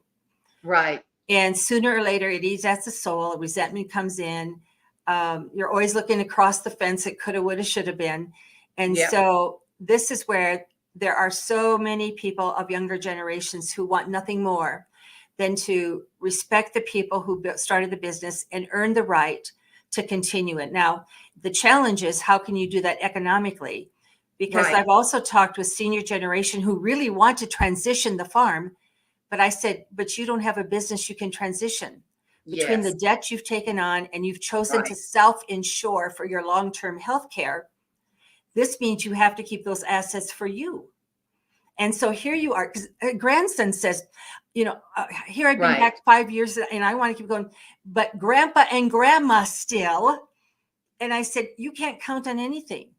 Right. And sooner or later it eats at the soul. Resentment comes in. You're always looking across the fence at coulda, woulda, shoulda been. And so this is where there are so many people of younger generations who want nothing more than to respect the people who started the business and earn the right to continue it. Now, the challenge is, how can you do that economically? Because I've also talked with senior generation who really want to transition the farm. But I said, but you don't have a business you can transition. Between the debt you've taken on and you've chosen to self-insure for your long-term health care, this means you have to keep those assets for you. And so here you are, because a grandson says, you know, here I've been back 5 years and I want to keep going, but grandpa and grandma still. And I said, you can't count on anything.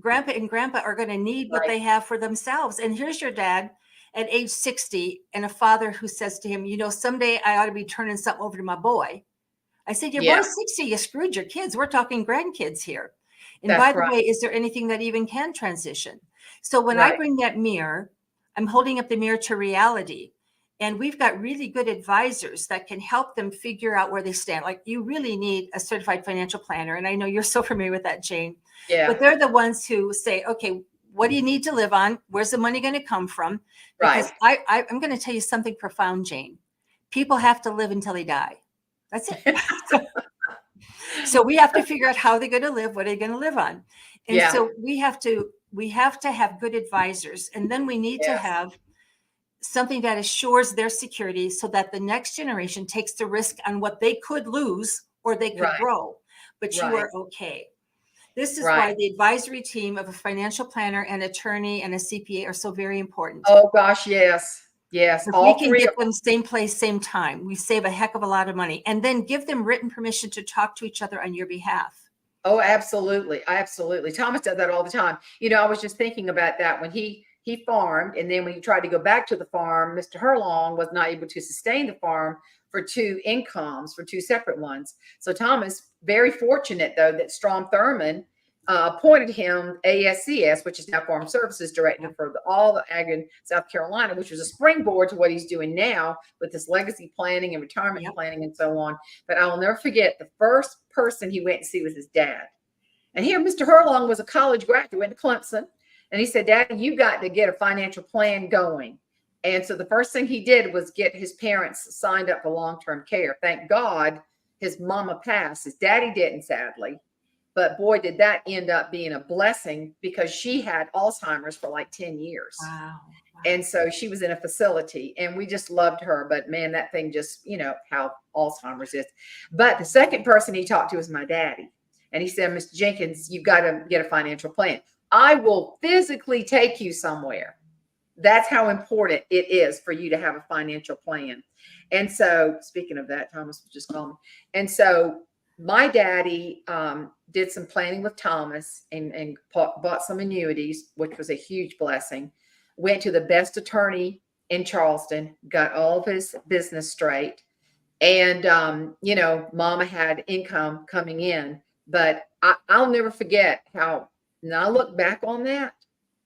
Grandpa and grandpa are going to need what they have for themselves. And here's your dad at age 60 and a father who says to him, someday I ought to be turning something over to my boy. I said, your boy's 60, you screwed your kids. We're talking grandkids here. And by the way, is there anything that even can transition? So when I bring that mirror, I'm holding up the mirror to reality. And we've got really good advisors that can help them figure out where they stand. Like, you really need a certified financial planner. And I know you're so familiar with that, Jane. Yeah. But they're the ones who say, okay, what do you need to live on? Where's the money going to come from? Because I'm going to tell you something profound, Jane. People have to live until they die. That's it. So we have to figure out how they're going to live, what are they going to live on? And so we have to have good advisors. And then we need to have something that assures their security so that the next generation takes the risk on what they could lose or they could grow. But you are okay. This is why the advisory team of a financial planner, an attorney, and a CPA are so very important. Oh, gosh, yes. Yes. If we can get them same place, same time, we save a heck of a lot of money. And then give them written permission to talk to each other on your behalf. Oh, absolutely. Absolutely. Thomas does that all the time. I was just thinking about that when he farmed. And then when he tried to go back to the farm, Mr. Herlong was not able to sustain the farm for two incomes, for two separate ones. So Thomas, very fortunate, though, that Strom Thurmond appointed him ASCS, which is now Farm Services Director for all the ag in South Carolina, which was a springboard to what he's doing now with this legacy planning and retirement planning and so on. But I will never forget, the first person he went to see was his dad. And here, Mr. Herlong was a college graduate, went to Clemson. And he said, Daddy, you got to get a financial plan going. And so the first thing he did was get his parents signed up for long-term care. Thank God his mama passed. His daddy didn't, sadly. But boy, did that end up being a blessing, because she had Alzheimer's for like 10 years. Wow. And so she was in a facility, and we just loved her. But man, that thing just, how Alzheimer's is. But the second person he talked to was my daddy. And he said, Mr. Jenkins, you've got to get a financial plan. I will physically take you somewhere. That's how important it is for you to have a financial plan. And so, speaking of that, Thomas was just calling me. And so my daddy did some planning with Thomas and bought some annuities, which was a huge blessing. Went to the best attorney in Charleston, got all of his business straight. And, Mama had income coming in. But I'll never forget how, and I look back on that,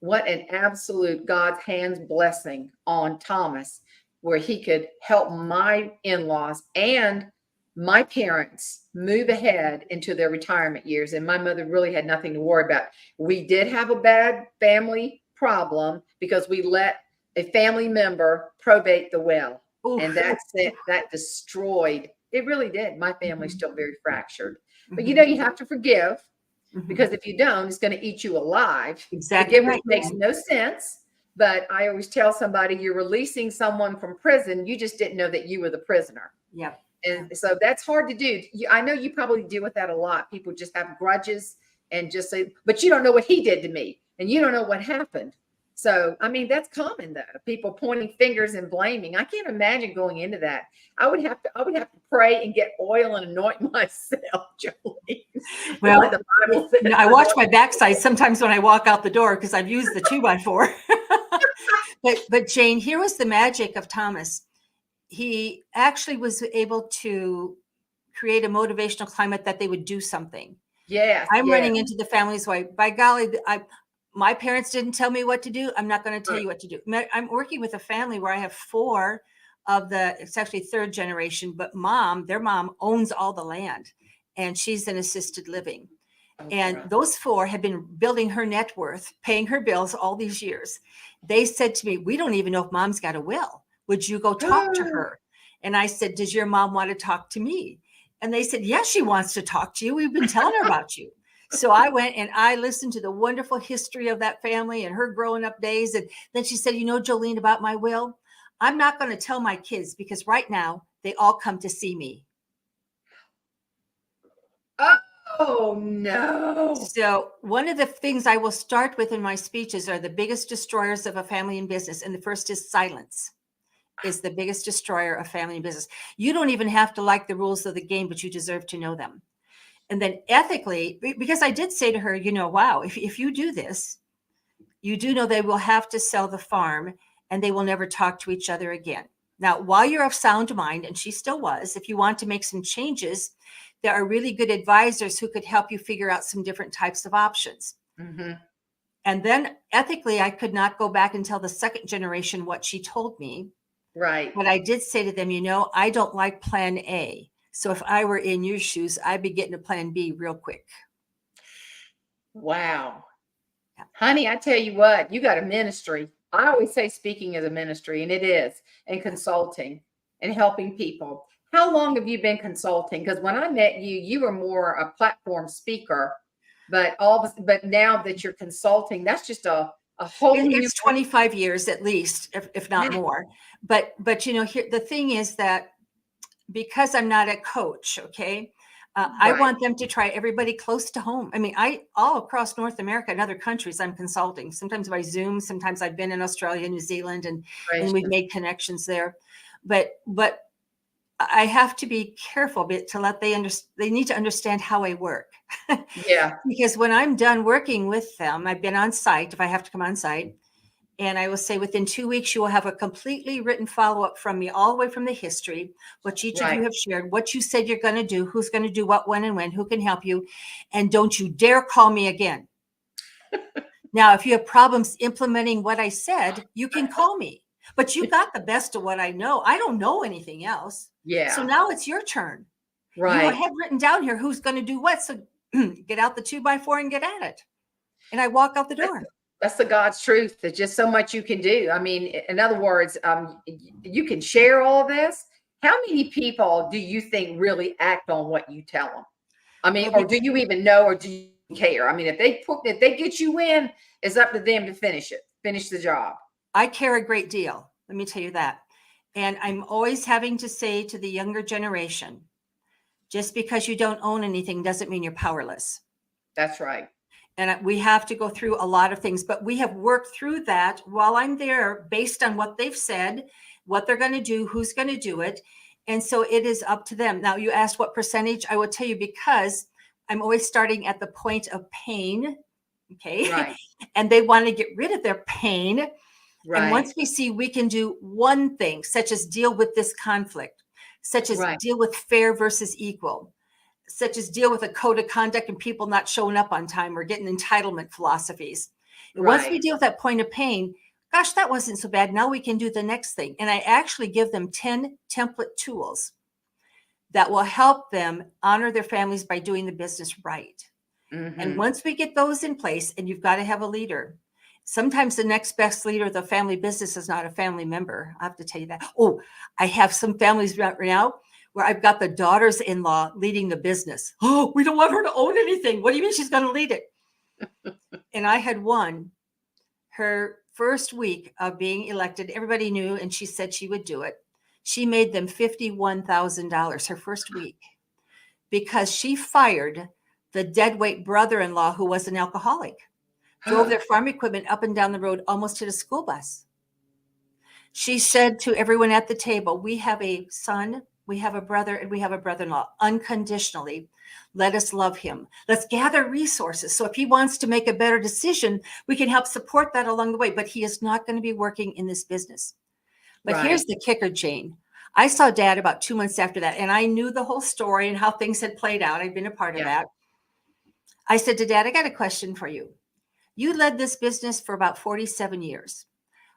what an absolute God's hands blessing on Thomas, where he could help my in-laws and my parents move ahead into their retirement years. And my mother really had nothing to worry about. We did have a bad family problem because we let a family member probate the will. Oof. And that's it. That destroyed. It really did. My family's still very fractured. But you have to forgive, because if you don't, it's going to eat you alive. Exactly. Forgiveness makes no sense. But I always tell somebody, you're releasing someone from prison. You just didn't know that you were the prisoner. Yeah. And so that's hard to do. I know you probably deal with that a lot. People just have grudges and just say, but you don't know what he did to me, and you don't know what happened. So, I mean, that's common, though. People pointing fingers and blaming. I can't imagine going into that. I would have to pray and get oil and anoint myself, Jolene. Well, I watch my backside sometimes when I walk out the door, because I've used the 2x4. But Jane, here was the magic of Thomas. He actually was able to create a motivational climate that they would do something. Yes. I'm running into the family's way. By golly, my parents didn't tell me what to do. I'm not going to tell you what to do. I'm working with a family where I have 4 of it's actually 3rd generation, but their mom owns all the land, and she's in assisted living. And those 4 have been building her net worth, paying her bills all these years. They said to me, we don't even know if Mom's got a will. Would you go talk to her? And I said, does your mom want to talk to me? And they said, yes, she wants to talk to you. We've been telling her about you. So I went and I listened to the wonderful history of that family and her growing up days. And then she said, Jolene, about my will, I'm not going to tell my kids, because right now they all come to see me. Oh, no. So one of the things I will start with in my speeches are the biggest destroyers of a family and business. And the first is silence. Is the biggest destroyer of family and business. You don't even have to like the rules of the game, but you deserve to know them. And then ethically, because I did say to her, wow, if you do this, you do know they will have to sell the farm and they will never talk to each other again. Now, while you're of sound mind, and she still was, if you want to make some changes, there are really good advisors who could help you figure out some different types of options. Mm-hmm. And then ethically, I could not go back and tell the second generation what she told me. Right. But I did say to them, I don't like plan A. So if I were in your shoes, I'd be getting to plan B real quick. Wow. Yeah. Honey, I tell you what, you got a ministry. I always say speaking is a ministry, and it is, and consulting and helping people. How long have you been consulting? Because when I met you, you were more a platform speaker, but now that you're consulting, that's just a whole new. It's 25 years at least, if not more. But here the thing is that because I'm not a coach, okay, I want them to try everybody close to home. I mean, all across North America and other countries, I'm consulting. Sometimes by Zoom, sometimes I've been in Australia, New Zealand, and we've made connections there. But I have to be careful to let they need to understand how I work. Yeah. Because when I'm done working with them, I've been on site, if I have to come on site, and I will say within 2 weeks, you will have a completely written follow-up from me, all the way from the history, what each of you have shared, what you said you're going to do, who's going to do what, when, and when, who can help you. And don't you dare call me again. Now, if you have problems implementing what I said, you can call me. But you got the best of what I know. I don't know anything else. Yeah. So now it's your turn. Right. You have written down here who's going to do what. So get out the 2x4 and get at it. And I walk out the door. That's the God's truth. There's just so much you can do. I mean, in other words, you can share all of this. How many people do you think really act on what you tell them? I mean, or do you even know, or do you care? I mean, if they get you in, it's up to them to finish the job. I care a great deal. Let me tell you that. And I'm always having to say to the younger generation, just because you don't own anything doesn't mean you're powerless. That's right. And we have to go through a lot of things, but we have worked through that while I'm there based on what they've said, what they're going to do, who's going to do it. And so it is up to them. Now, you asked what percentage. I will tell you, because I'm always starting at the point of pain. Okay. Right. And they want to get rid of their pain. Right. And once we see we can do one thing, such as deal with this conflict, such as deal with fair versus equal, such as deal with a code of conduct and people not showing up on time or getting entitlement philosophies. And once we deal with that point of pain, gosh, that wasn't so bad. Now we can do the next thing. And I actually give them 10 template tools that will help them honor their families by doing the business right. Mm-hmm. And once we get those in place, and you've got to have a leader. Sometimes the next best leader of the family business is not a family member. I have to tell you that. Oh, I have some families right now where I've got the daughters-in-law leading the business. Oh, we don't want her to own anything. What do you mean she's going to lead it? And I had won her first week of being elected. Everybody knew, and she said she would do it. She made them $51,000 her first week because she fired the deadweight brother-in-law who was an alcoholic, drove their farm equipment up and down the road, almost hit a school bus. She said to everyone at the table, we have a son, we have a brother, and we have a brother-in-law, unconditionally. Let us love him. Let's gather resources. So if he wants to make a better decision, we can help support that along the way. But he is not going to be working in this business. But here's the kicker, Jane. I saw Dad about 2 months after that, and I knew the whole story and how things had played out. I'd been a part of that. I said to Dad, I got a question for you. You led this business for about 47 years.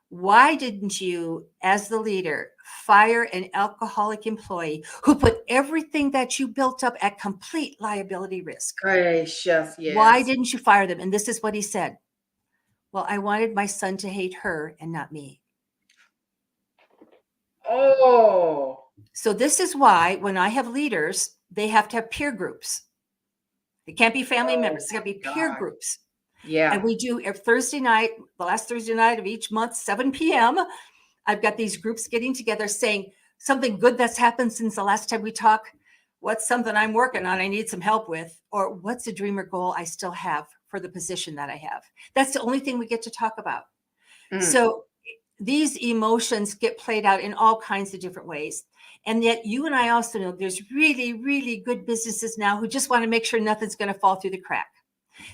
Why didn't you, as the leader, fire an alcoholic employee who put everything that you built up at complete liability risk? Gracious, yes. Why didn't you fire them? And this is what he said. Well, I wanted my son to hate her and not me. Oh. So this is why when I have leaders, they have to have peer groups. It can't be family members. It's got to be peer groups. Yeah. And we do every Thursday night, the last Thursday night of each month, 7 p.m. I've got these groups getting together saying something good that's happened since the last time we talked. What's something I'm working on I need some help with? Or what's a dream or goal I still have for the position that I have? That's the only thing we get to talk about. So these emotions get played out in all kinds of different ways. And yet you and I also know there's really, really good businesses now who just want to make sure nothing's going to fall through the crack.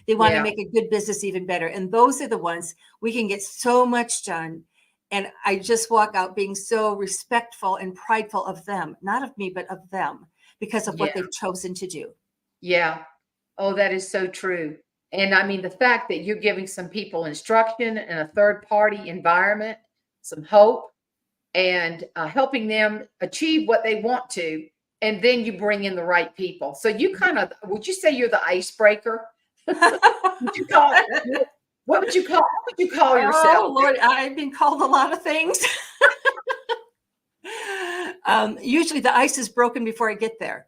They want to Yeah. make a good business even better. And those are the ones we can get so much done. And I just walk out being so respectful and prideful of them, not of me, but of them, because of what Yeah. they've chosen to do. Yeah. Oh, that is so true. And I mean, the fact that you're giving some people instruction in a third party environment, some hope, and helping them achieve what they want to. And then you bring in the right people. So you kind of, would you say you're the icebreaker? Would you call what would you call yourself? Oh, Lord, I've been called a lot of things. Usually the ice is broken before I get there.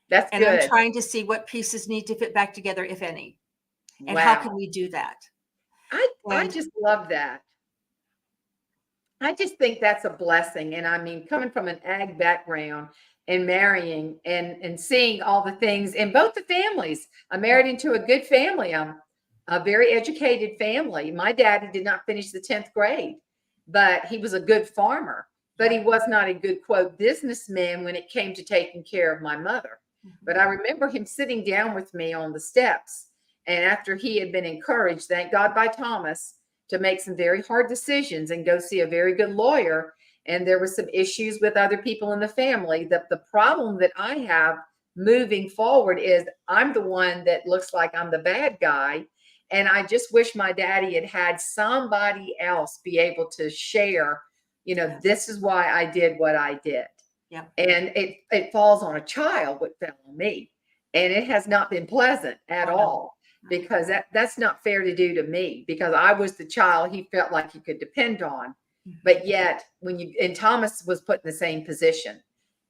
That's And good. I'm trying to see what pieces need to fit back together, if any. And how can Wow. we do that? I And just love that. I just think that's a blessing. And I mean, coming from an ag background and marrying and seeing all the things in both the families. I married into a good family. I'm a very educated family. My daddy did not finish the 10th grade, but he was a good farmer. But he was not a good, quote, businessman when it came to taking care of my mother. But I remember him sitting down with me on the steps. And after he had been encouraged, thank God, by Thomas, to make some very hard decisions and go see a very good lawyer. And there were some issues with other people in the family. The problem that I have moving forward is I'm the one that looks like I'm the bad guy. And I just wish my daddy had had somebody else be able to share, this is why I did what I did. yeah, And it falls on a child what fell on me. And it has not been pleasant at oh, no. all, because that's not fair to do to me, because I was the child he felt like he could depend on. But yet and Thomas was put in the same position.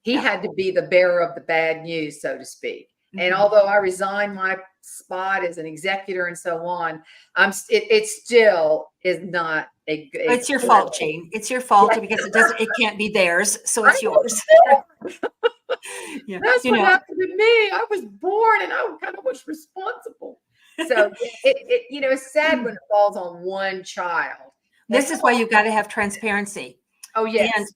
He Yeah. had to be the bearer of the bad news, so to speak. And although I resigned my spot as an executor and so on, it still is not a good. It's your fault, Jane. It's your fault because it can't be theirs, so it's yours. Yeah. That's what happened to me. I was born and I kind of was responsible. So it's sad when it falls on one child. This is why you got to have transparency. Oh, yes.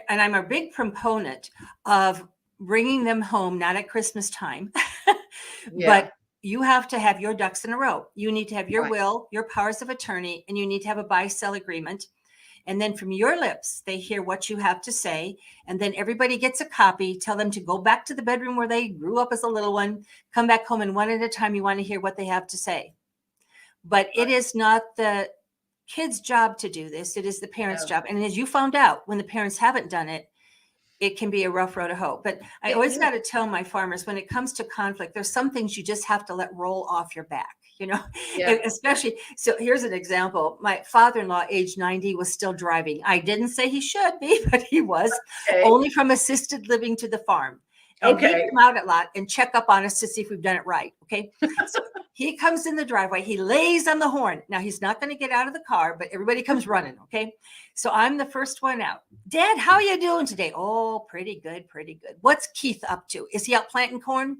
And I'm a big proponent of bringing them home, not at Christmas time, but you have to have your ducks in a row. You need to have your will, your powers of attorney, and you need to have a buy-sell agreement. And then from your lips, they hear what you have to say. And then everybody gets a copy. Tell them to go back to the bedroom where they grew up as a little one, come back home, and one at a time, you want to hear what they have to say. But it is not the kid's job to do this. It is the parents' job. And as you found out, when the parents haven't done it, it can be a rough road to hoe. But I always got to tell my farmers, when it comes to conflict, there's some things you just have to let roll off your back, especially. So here's an example. My father-in-law, age 90, was still driving. I didn't say he should be, but he was, only from assisted living to the farm. And he'd come out a lot and check up on us to see if we've done it right. Okay. So he comes in the driveway. He lays on the horn. Now he's not going to get out of the car, but everybody comes running. Okay. So I'm the first one out. Dad, how are you doing today? Oh, pretty good. Pretty good. What's Keith up to? Is he out planting corn?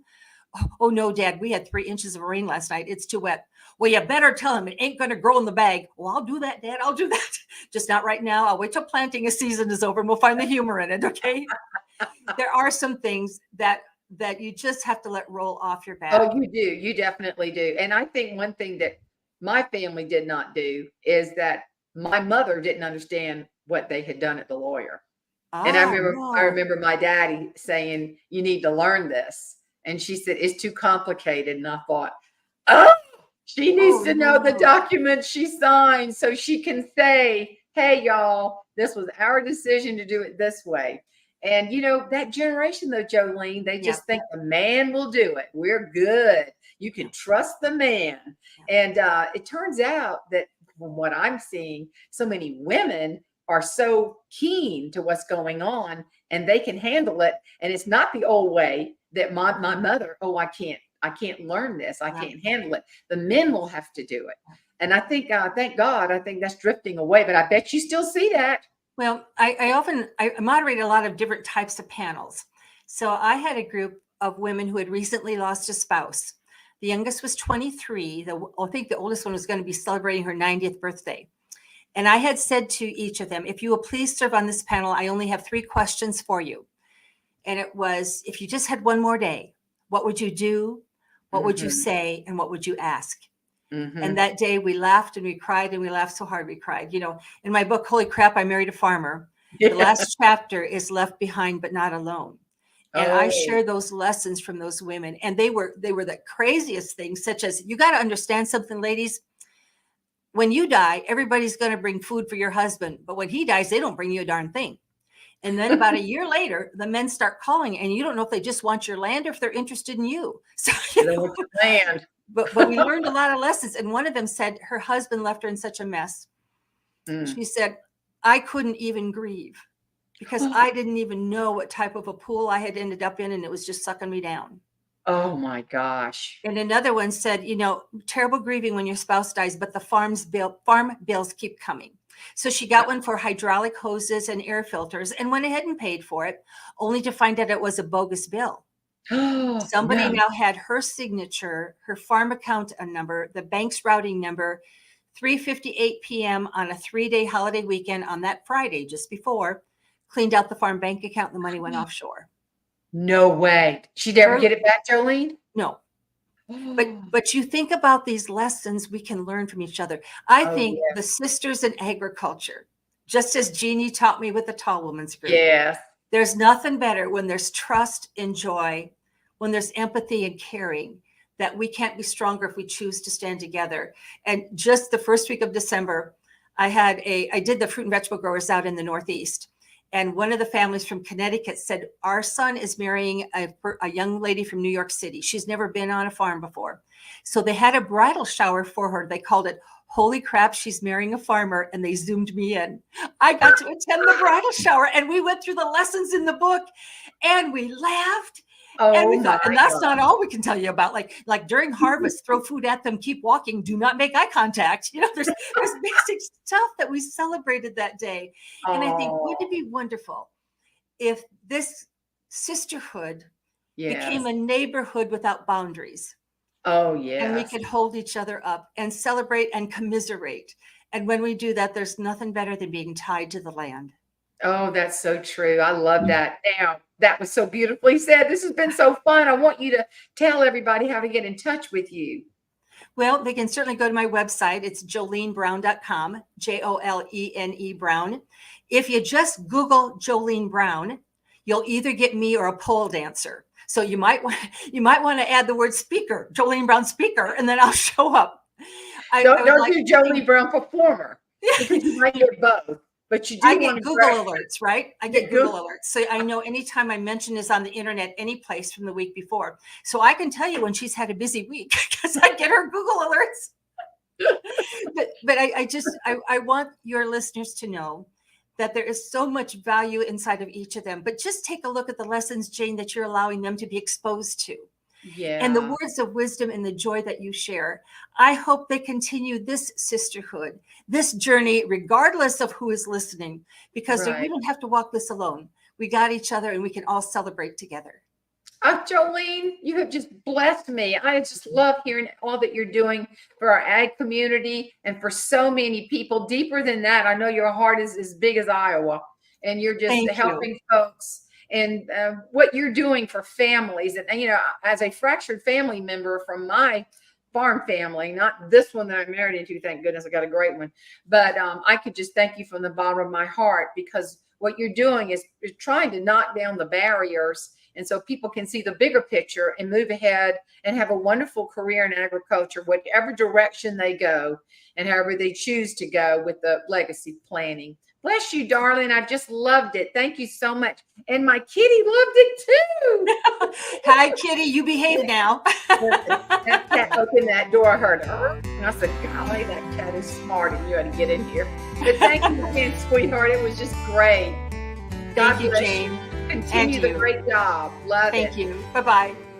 Oh no, Dad, we had 3 inches of rain last night. It's too wet. Well, you better tell him it ain't going to grow in the bag. Well, I'll do that, Dad. I'll do that. Just not right now. I'll wait till planting season is over and we'll find the humor in it. Okay. There are some things that you just have to let roll off your back. Oh, you do. You definitely do. And I think one thing that my family did not do is that my mother didn't understand what they had done at the lawyer. And I remember my daddy saying, you need to learn this. And she said, it's too complicated. And I thought, she needs to know the documents she signed so she can say, hey, y'all, this was our decision to do it this way. And, that generation, though, Jolene, they just think the man will do it. We're good. You can trust the man. And it turns out that from what I'm seeing, so many women are so keen to what's going on and they can handle it. And it's not the old way that my mother, I can't learn this. I can't handle it. The men will have to do it. And I think, thank God, I think that's drifting away. But I bet you still see that. Well, I moderate a lot of different types of panels. So I had a group of women who had recently lost a spouse. The youngest was 23. I think the oldest one was going to be celebrating her 90th birthday. And I had said to each of them, if you will please serve on this panel, I only have 3 questions for you. And it was, if you just had one more day, what would you do? What would you say? And what would you ask? And that day we laughed and we cried, and we laughed so hard we cried. You know, in my book, Holy Crap, I Married a Farmer, the last chapter is Left Behind But Not Alone. And I share those lessons from those women. And they were the craziest things, such as, you got to understand something, ladies. When you die, everybody's going to bring food for your husband. But when he dies, they don't bring you a darn thing. And then about a year later, the men start calling, and you don't know if they just want your land or if they're interested in you. So, you know, want your land. But we learned a lot of lessons. And one of them said her husband left her in such a mess. She said, I couldn't even grieve because I didn't even know what type of a pool I had ended up in, and it was just sucking me down. Oh my gosh. And another one said, you know, terrible grieving when your spouse dies, but the farm bills keep coming. So she got one for hydraulic hoses and air filters and went ahead and paid for it, only to find out it was a bogus bill. Somebody now had her signature, her farm account number, the bank's routing number, 3:58 p.m. on a 3-day holiday weekend on that Friday just before, cleaned out the farm bank account, and the money went offshore. No way. She'd ever get it back, Jolene? No. But you think about these lessons we can learn from each other. I think the sisters in agriculture, just as Jeannie taught me with the Tall Women's Group. Yes. There's nothing better when there's trust and joy, when there's empathy and caring, that we can't be stronger if we choose to stand together. And just the first week of December, I did the fruit and vegetable growers out in the Northeast. And one of the families from Connecticut said, our son is marrying a young lady from New York City. She's never been on a farm before. So they had a bridal shower for her. They called it Holy Crap, She's Marrying a Farmer. And they zoomed me in. I got to attend the bridal shower, and we went through the lessons in the book, and we laughed. And we thought, and that's not all we can tell you about. Like during harvest, throw food at them, keep walking, do not make eye contact. You know, there's basic stuff that we celebrated that day. And I think, wouldn't it be wonderful if this sisterhood became a neighborhood without boundaries? Oh, yeah. And we could hold each other up and celebrate and commiserate. And when we do that, there's nothing better than being tied to the land. Oh, that's so true. I love that. Now, that was so beautifully said. This has been so fun. I want you to tell everybody how to get in touch with you. Well, they can certainly go to my website. It's jolenebrown.com, Jolene Brown. If you just Google Jolene Brown, you'll either get me or a pole dancer. So you might want to add the word speaker, Jolene Brown speaker, and then I'll show up. Don't do Jolene Brown performer, because you might get both. But you do I get Google alerts, right? I get Google alerts. So I know anytime I mention is on the internet, any place from the week before. So I can tell you when she's had a busy week because I get her Google alerts. but I want your listeners to know that there is so much value inside of each of them. But just take a look at the lessons, Jane, that you're allowing them to be exposed to. Yeah. And the words of wisdom and the joy that you share. I hope they continue this sisterhood, this journey, regardless of who is listening, because we don't have to walk this alone. We got each other, and we can all celebrate together. Jolene, you have just blessed me. I just love hearing all that you're doing for our ag community and for so many people. Deeper than that, I know your heart is as big as Iowa, and you're just helping folks. And what you're doing for families. And, you know, as a fractured family member from my farm family, not this one that I'm married into, thank goodness I got a great one. But I could just thank you from the bottom of my heart, because what you're doing is trying to knock down the barriers. And so people can see the bigger picture and move ahead and have a wonderful career in agriculture, whatever direction they go and however they choose to go with the legacy planning. Bless you, darling. I just loved it. Thank you so much. And my kitty loved it too. Hi, kitty. You behave now. That cat opened that door. I heard her. And I said, golly, that cat is smart and you ought to get in here. But thank you again, sweetheart. It was just great. Thank you, Jane. Continue the great job. Love it. Thank you. Bye-bye.